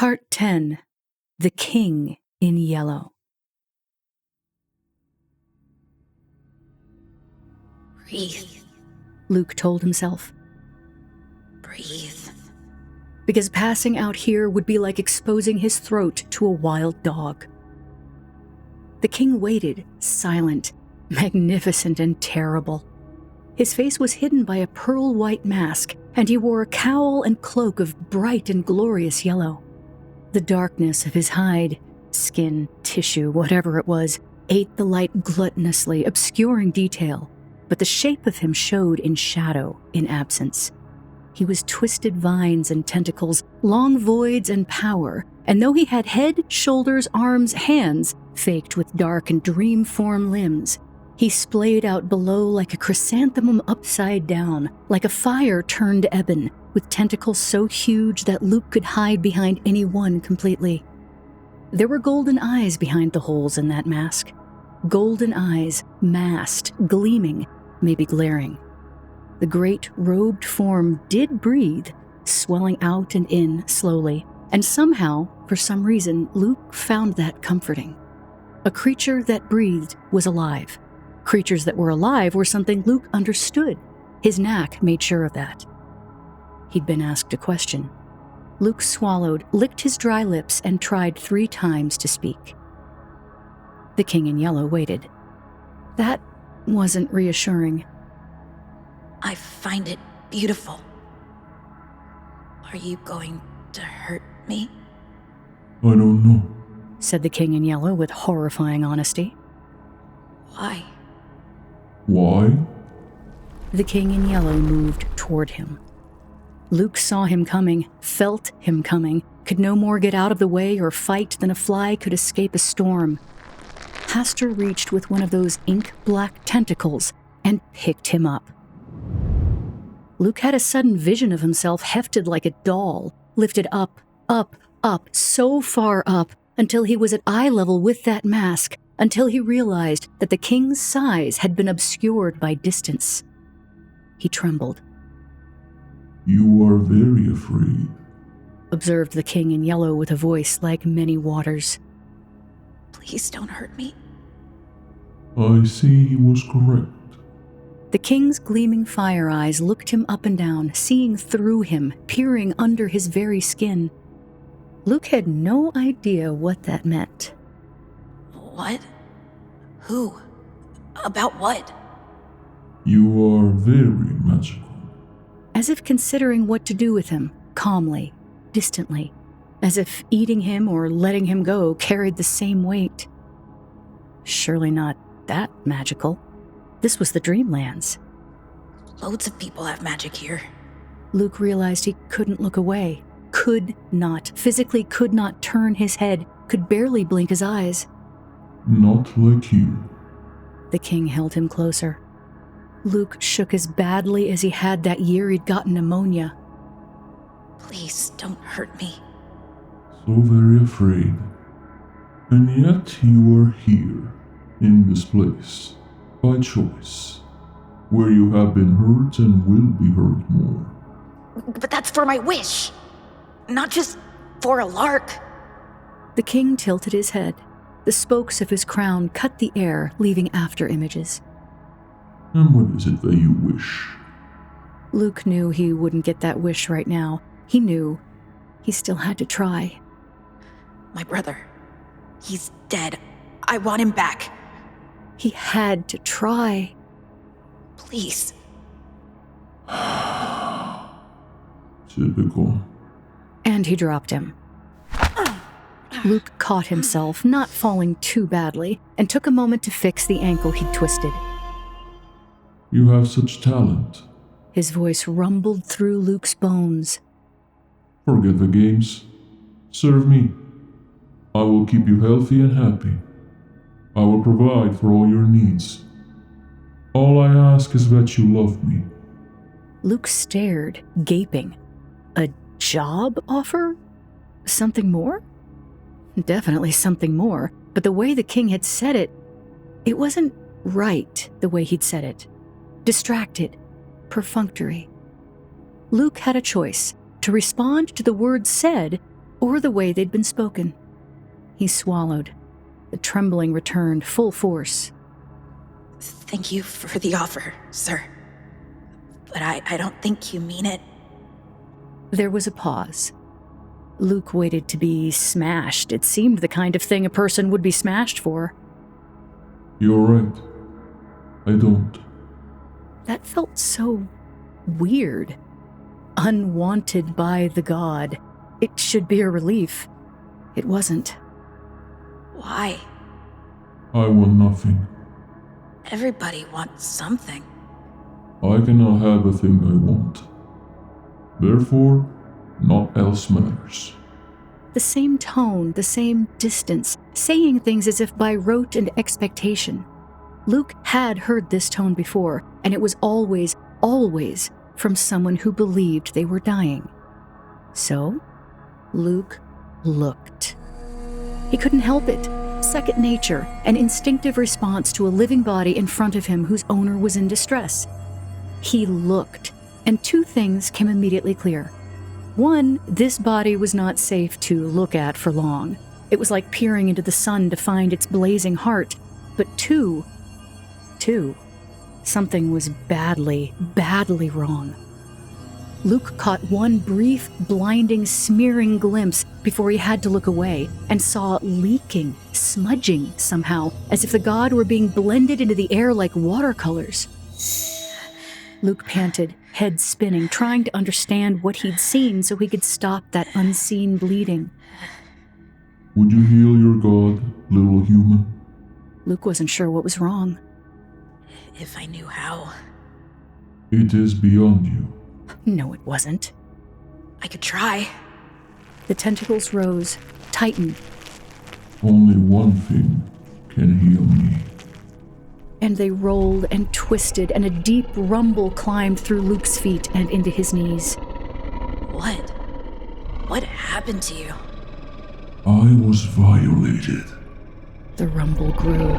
Part 10. The King in Yellow. Breathe, Luke told himself. breathe. Because passing out here would be like exposing his throat to a wild dog. The king waited, silent, magnificent, and terrible. His face was hidden by a pearl-white mask, and he wore a cowl and cloak of bright and glorious yellow. The darkness of his hide, skin, tissue, whatever it was, ate the light gluttonously, obscuring detail, but the shape of him showed in shadow, in absence. He was twisted vines and tentacles, long voids and power, and though he had head, shoulders, arms, hands, faked with dark and dream-form limbs, he splayed out below like a chrysanthemum upside down, like a fire turned ebon, with tentacles so huge that Luke could hide behind any one completely. There were golden eyes behind the holes in that mask. Golden eyes, masked, gleaming, maybe glaring. The great robed form did breathe, swelling out and in slowly, and somehow, for some reason, Luke found that comforting. A creature that breathed was alive. Creatures that were alive were something Luke understood. His knack made sure of that. He'd been asked a question. Luke swallowed, licked his dry lips, and tried 3 times to speak. The King in Yellow waited. That wasn't reassuring. I find it beautiful. Are you going to hurt me? I don't know, said the King in Yellow with horrifying honesty. Why? Why? The King in Yellow moved toward him. Luke saw him coming, felt him coming, could no more get out of the way or fight than a fly could escape a storm. Hastur reached with one of those ink-black tentacles and picked him up. Luke had a sudden vision of himself hefted like a doll, lifted up, up, up, so far up, until he was at eye level with that mask, until he realized that the king's size had been obscured by distance. He trembled. You are very afraid, observed the King in Yellow with a voice like many waters. Please don't hurt me. I see he was correct. The king's gleaming fire eyes looked him up and down, seeing through him, peering under his very skin. Luke had no idea what that meant. What? Who? About what? You are very magical. As if considering what to do with him, calmly, distantly, as if eating him or letting him go carried the same weight. Surely not that magical. This was the Dreamlands. Loads of people have magic here. Luke realized he couldn't look away. Physically could not turn his head, could barely blink his eyes. Not like you. The king held him closer. Luke shook as badly as he had that year he'd gotten pneumonia. Please don't hurt me. So very afraid. And yet you are here, in this place, by choice, where you have been hurt and will be hurt more. But that's for my wish, not just for a lark. The king tilted his head. The spokes of his crown cut the air, leaving after images. And what is it that you wish? Luke knew he wouldn't get that wish right now. He knew. He still had to try. My brother. He's dead. I want him back. He had to try. Please. Typical. And he dropped him. Luke caught himself, not falling too badly, and took a moment to fix the ankle he'd twisted. You have such talent. His voice rumbled through Luke's bones. Forget the games. Serve me. I will keep you healthy and happy. I will provide for all your needs. All I ask is that you love me. Luke stared, gaping. A job offer? Something more? Definitely something more, but the way the king had said it, it wasn't right the way he'd said it. Distracted, perfunctory. Luke had a choice, to respond to the words said or the way they'd been spoken. He swallowed. The trembling returned full force. Thank you for the offer, sir. But I don't think you mean it. There was a pause. Luke waited to be smashed. It seemed the kind of thing a person would be smashed for. You're right. I don't. That felt so weird. Unwanted by the god. It should be a relief. It wasn't. Why? I want nothing. Everybody wants something. I cannot have a thing I want. Therefore, naught else matters. The same tone, the same distance, saying things as if by rote and expectation. Luke had heard this tone before, and it was always, always from someone who believed they were dying. So, Luke looked. He couldn't help it. Second nature, an instinctive response to a living body in front of him whose owner was in distress. He looked, and two things came immediately clear. One, this body was not safe to look at for long. It was like peering into the sun to find its blazing heart. But two, something was badly, badly wrong. Luke caught one brief, blinding, smearing glimpse before he had to look away, and saw leaking, smudging somehow, as if the god were being blended into the air like watercolors. Luke panted, head spinning, trying to understand what he'd seen so he could stop that unseen bleeding. Would you heal your god, little human? Luke wasn't sure what was wrong. If I knew how. It is beyond you. No, it wasn't. I could try. The tentacles rose, tightened. Only one thing can heal me. And they rolled and twisted, and a deep rumble climbed through Luke's feet and into his knees. What? What happened to you? I was violated. The rumble grew.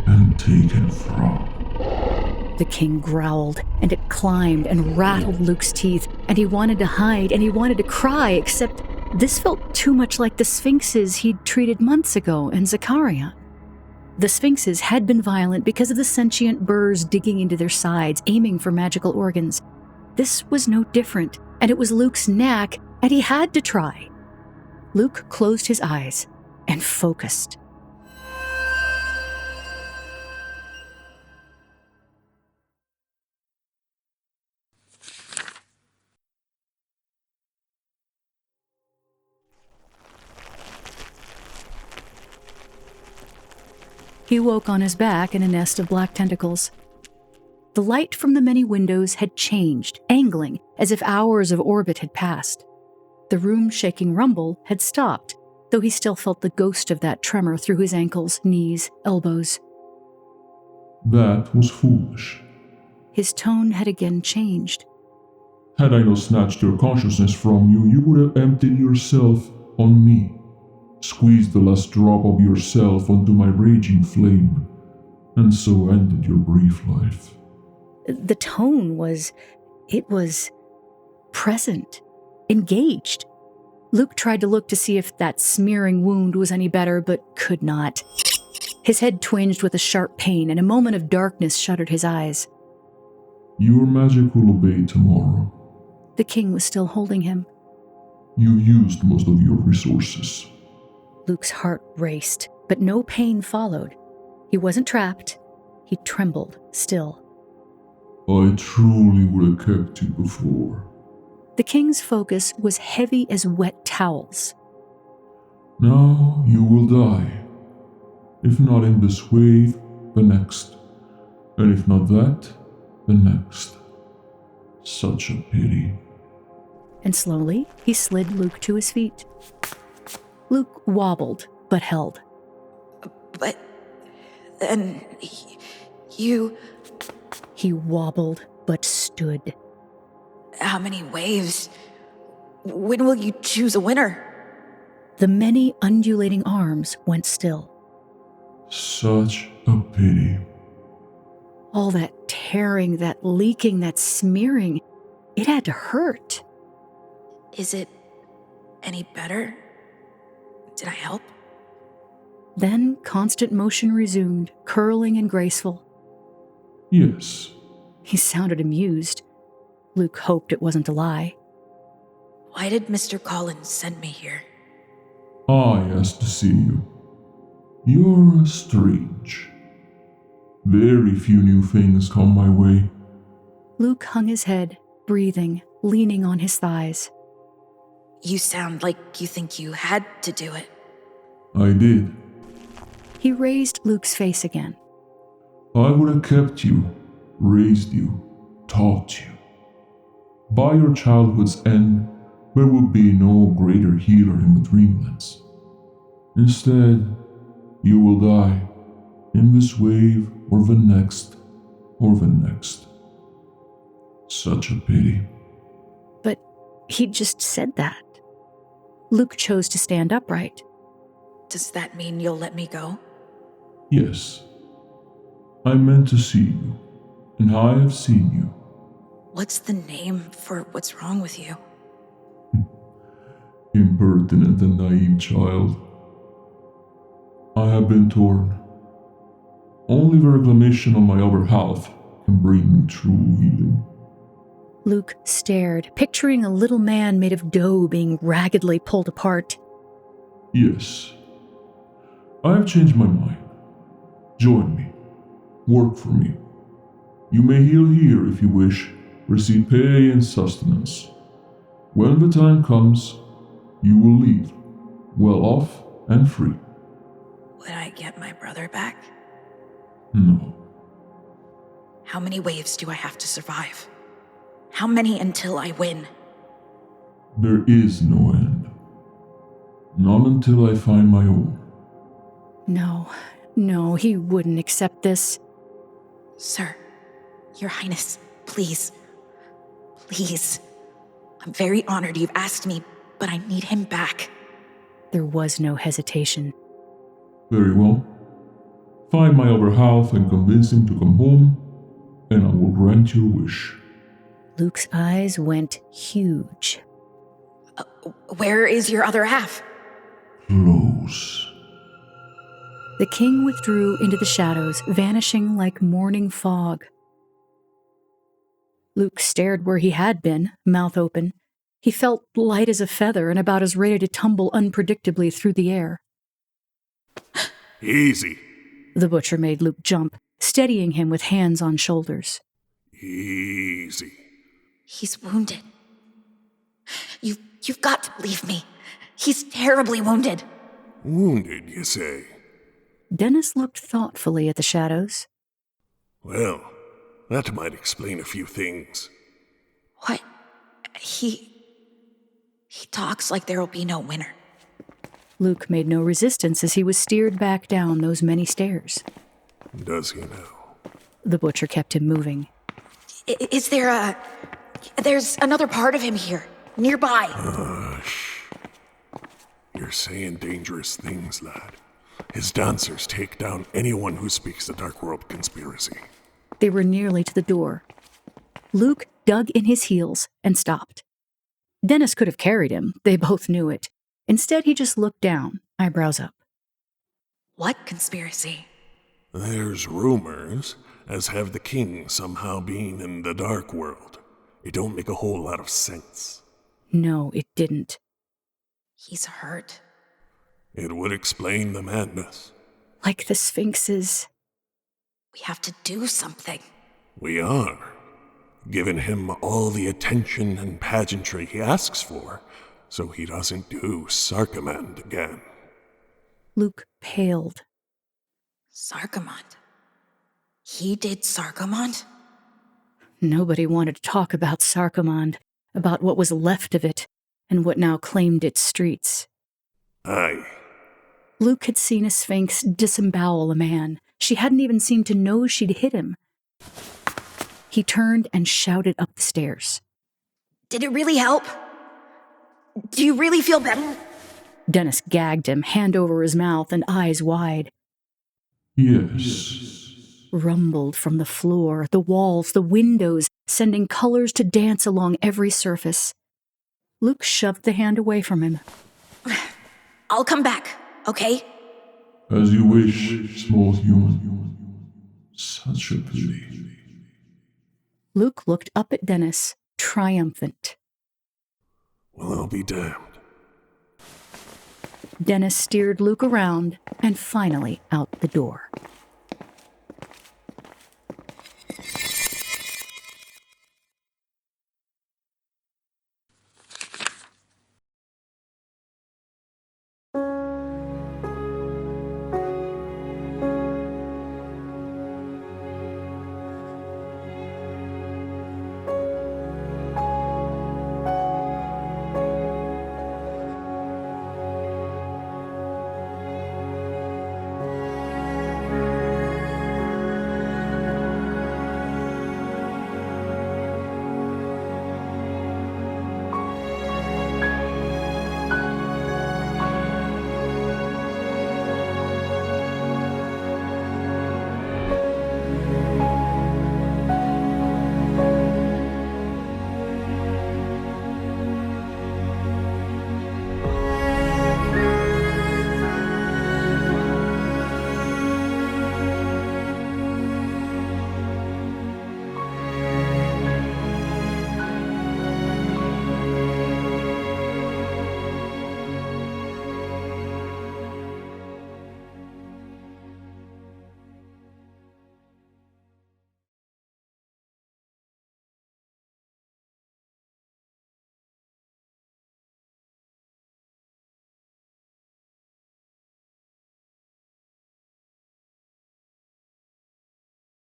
And taken from. The king growled, and it climbed and rattled Luke's teeth, and he wanted to hide, and he wanted to cry, except this felt too much like the sphinxes he'd treated months ago in Zakarian. The sphinxes had been violent because of the sentient burrs digging into their sides, aiming for magical organs. This was no different, and it was Luke's knack, and he had to try. Luke closed his eyes and focused. He woke on his back in a nest of black tentacles. The light from the many windows had changed, angling, as if hours of orbit had passed. The room-shaking rumble had stopped, though he still felt the ghost of that tremor through his ankles, knees, elbows. That was foolish. His tone had again changed. Had I not snatched your consciousness from you, you would have emptied yourself on me. Squeezed the last drop of yourself onto my raging flame, and so ended your brief life. The tone was present, engaged. Luke tried to look to see if that smearing wound was any better, but could not. His head twinged with a sharp pain, and a moment of darkness shuttered his eyes. Your magic will obey tomorrow. The king was still holding him. You used most of your resources. Luke's heart raced, but no pain followed. He wasn't trapped. He trembled, still. I truly would have kept you before. The king's focus was heavy as wet towels. Now you will die. If not in this wave, the next. And if not that, the next. Such a pity. And slowly, he slid Luke to his feet. Luke wobbled, but held. But then you... He wobbled, but stood. How many waves? When will you choose a winner? The many undulating arms went still. Such a pity. All that tearing, that leaking, that smearing, it had to hurt. Is it any better? Did I help? Then constant motion resumed, curling and graceful. Yes. He sounded amused. Luke hoped it wasn't a lie. Why did Mr. Collins send me here? I asked to see you. You're strange. Very few new things come my way. Luke hung his head, breathing, leaning on his thighs. You sound like you think you had to do it. I did. He raised Luke's face again. I would have kept you, raised you, taught you. By your childhood's end, there would be no greater healer in the Dreamlands. Instead, you will die, in this wave or the next, or the next. Such a pity. But he just said that. Luke chose to stand upright. Does that mean you'll let me go? Yes. I meant to see you, and I have seen you. What's the name for what's wrong with you? Impertinent and naive child. I have been torn. Only the reclamation of my other half can bring me true healing. Luke stared, picturing a little man made of dough being raggedly pulled apart. Yes. I have changed my mind. Join me. Work for me. You may heal here if you wish, receive pay and sustenance. When the time comes, you will leave, well off and free. Would I get my brother back? No. How many waves do I have to survive? How many until I win? There is no end. Not until I find my own. No, he wouldn't accept this. Sir, Your Highness, please. Please. I'm very honored you've asked me, but I need him back. There was no hesitation. Very well. Find my other half and convince him to come home, and I will grant your wish. Luke's eyes went huge. Where is your other half? Close. The king withdrew into the shadows, vanishing like morning fog. Luke stared where he had been, mouth open. He felt light as a feather and about as ready to tumble unpredictably through the air. Easy. The butcher made Luke jump, steadying him with hands on shoulders. Easy. He's wounded. You've got to believe me. He's terribly wounded. Wounded, you say? Dennis looked thoughtfully at the shadows. Well, that might explain a few things. What? He talks like there'll be no winner. Luke made no resistance as he was steered back down those many stairs. Does he now? The butcher kept him moving. Is there there's another part of him here, nearby. Hush. You're saying dangerous things, lad. His dancers take down anyone who speaks the Dark World conspiracy. They were nearly to the door. Luke dug in his heels and stopped. Dennis could have carried him. They both knew it. Instead, he just looked down, eyebrows up. What conspiracy? There's rumors, as have the king somehow being in the Dark World. It don't make a whole lot of sense. No, it didn't. He's hurt. It would explain the madness. Like the Sphinx's. We have to do something. We are. Giving him all the attention and pageantry he asks for, so he doesn't do Sarcomand again. Luke paled. Sarcomand? He did Sarcomand? Nobody wanted to talk about Sarcomand, about what was left of it, and what now claimed its streets. Aye. Luke had seen a Sphinx disembowel a man. She hadn't even seemed to know she'd hit him. He turned and shouted up the stairs. Did it really help? Do you really feel better? Dennis gagged him, hand over his mouth and eyes wide. Yes. Rumbled from the floor, the walls, the windows, sending colors to dance along every surface. Luke shoved the hand away from him. I'll come back, okay? As you wish, small human. Such a pity. Luke looked up at Dennis, triumphant. Well, I'll be damned. Dennis steered Luke around and finally out the door.